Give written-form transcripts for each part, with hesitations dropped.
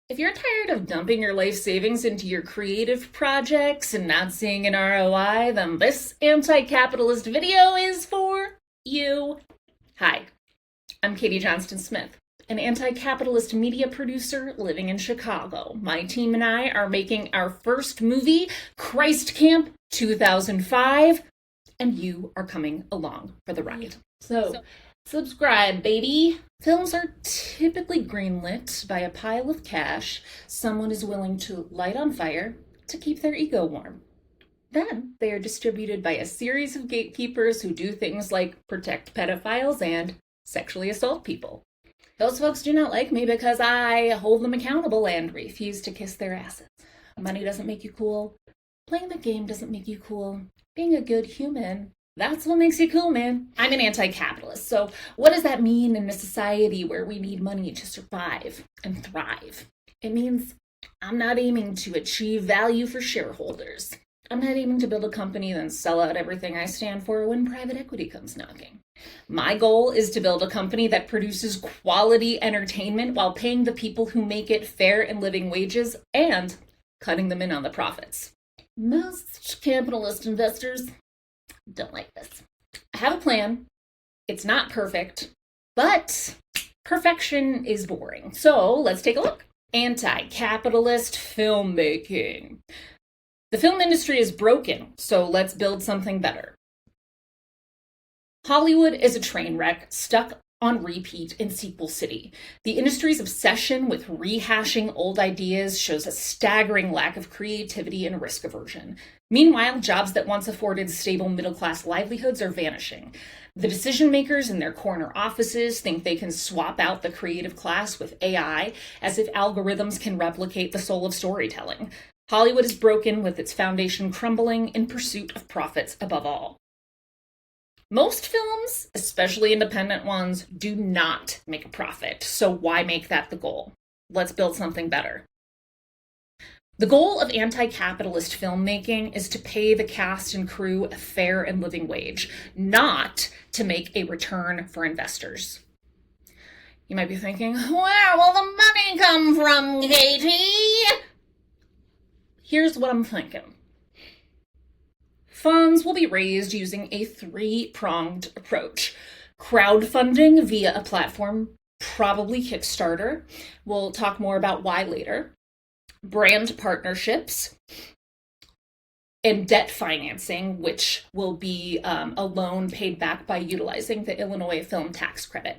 If you're tired of dumping your life savings into your creative projects and not seeing an ROI, then this anti-capitalist video is for you. Hi, I'm Johnston Smith, an anti-capitalist media producer living in Chicago. My team and I are making our first movie, Christ Camp 2005, and you are coming along for the ride. So subscribe, baby. Films are typically greenlit by a pile of cash someone is willing to light on fire to keep their ego warm. Then they are distributed by a series of gatekeepers who do things like protect pedophiles and sexually assault people. Those folks do not like me because I hold them accountable and refuse to kiss their asses. Money doesn't make you cool. Playing the game doesn't make you cool. Being a good human, that's what makes you cool, man. I'm an anti-capitalist, so what does that mean in a society where we need money to survive and thrive? It means I'm not aiming to achieve value for shareholders. I'm not aiming to build a company and then sell out everything I stand for when private equity comes knocking. My goal is to build a company that produces quality entertainment while paying the people who make it fair and living wages and cutting them in on the profits. Most capitalist investors don't like this. I have a plan. It's not perfect, but perfection is boring. So let's take a look. Anti-capitalist filmmaking. The film industry is broken, so let's build something better. Hollywood is a train wreck stuck on repeat in sequel city. The industry's obsession with rehashing old ideas shows a staggering lack of creativity and risk aversion. Meanwhile, jobs that once afforded stable middle-class livelihoods are vanishing. The decision makers in their corner offices think they can swap out the creative class with AI as if algorithms can replicate the soul of storytelling. Hollywood is broken with its foundation crumbling in pursuit of profits above all. Most films, especially independent ones, do not make a profit, so why make that the goal? Let's build something better. The goal of anti-capitalist filmmaking is to pay the cast and crew a fair and living wage, not to make a return for investors. You might be thinking, where will the money come from, Katie? Here's what I'm thinking. Funds will be raised using a three-pronged approach. Crowdfunding via a platform, probably Kickstarter. We'll talk more about why later. Brand partnerships and debt financing, which will be a loan paid back by utilizing the Illinois film tax credit.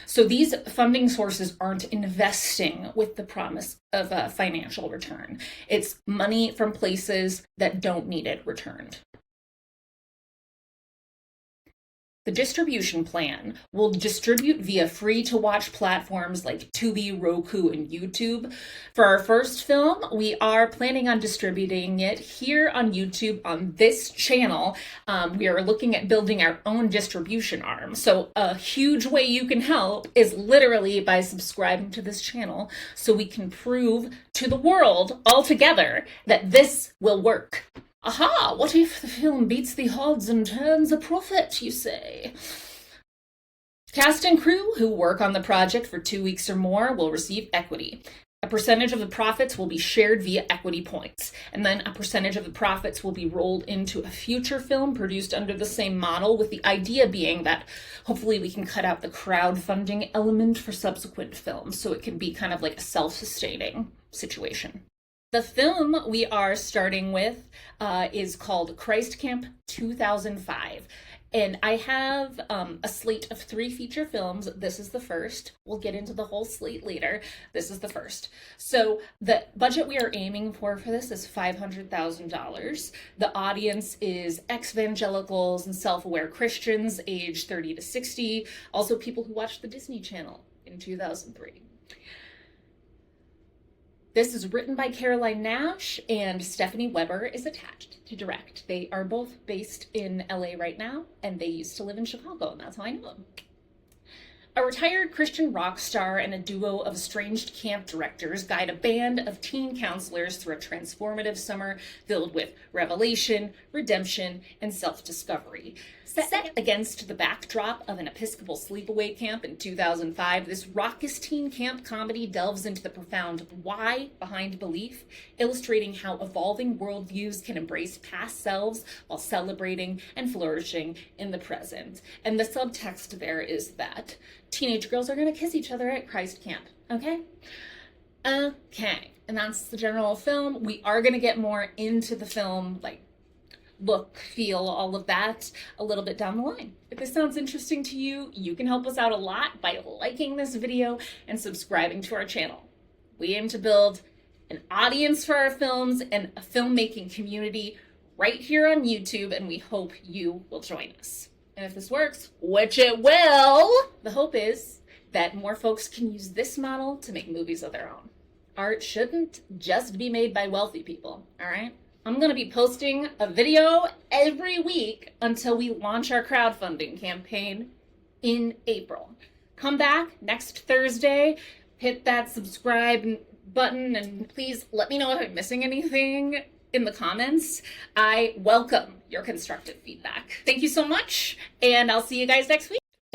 So these funding sources aren't investing with the promise of a financial return. It's money from places that don't need it returned. The distribution plan will distribute via free-to-watch platforms like Tubi, Roku, and YouTube. For our first film, we are planning on distributing it here on YouTube on this channel. We are looking at building our own distribution arm. So a huge way you can help is literally by subscribing to this channel so we can prove to the world all together that this will work. Aha, what if the film beats the odds and turns a profit, you say? Cast and crew who work on the project for 2 weeks or more will receive equity. A percentage of the profits will be shared via equity points, and then a percentage of the profits will be rolled into a future film produced under the same model, with the idea being that hopefully we can cut out the crowdfunding element for subsequent films, so it can be kind of like a self-sustaining situation. The film we are starting with is called Christ Camp 2005. And I have a slate of 3 feature films. This is the first. We'll get into the whole slate later. This is the first. So the budget we are aiming for this is $500,000. The audience is ex-evangelicals and self-aware Christians aged 30 to 60. Also people who watched the Disney Channel in 2003. This is written by Caroline Nash, and Stephanie Weber is attached to direct. They are both based in LA right now, and they used to live in Chicago, and that's how I know them. A retired Christian rock star and a duo of estranged camp directors guide a band of teen counselors through a transformative summer filled with revelation, redemption, and self-discovery. Set against the backdrop of an Episcopal sleepaway camp in 2005, this raucous teen camp comedy delves into the profound why behind belief, illustrating how evolving worldviews can embrace past selves while celebrating and flourishing in the present. And the subtext there is that teenage girls are going to kiss each other at Christ camp, okay? Okay, and that's the general film. We are going to get more into the film, like look, feel, all of that a little bit down the line. If this sounds interesting to you, you can help us out a lot by liking this video and subscribing to our channel. We aim to build an audience for our films and a filmmaking community right here on YouTube, and we hope you will join us. And if this works, which it will, the hope is that more folks can use this model to make movies of their own. Art shouldn't just be made by wealthy people, all right? I'm going to be posting a video every week until we launch our crowdfunding campaign in April. Come back next Thursday, hit that subscribe button, and please let me know if I'm missing anything in the comments. I welcome your constructive feedback. Thank you so much, and I'll see you guys next week.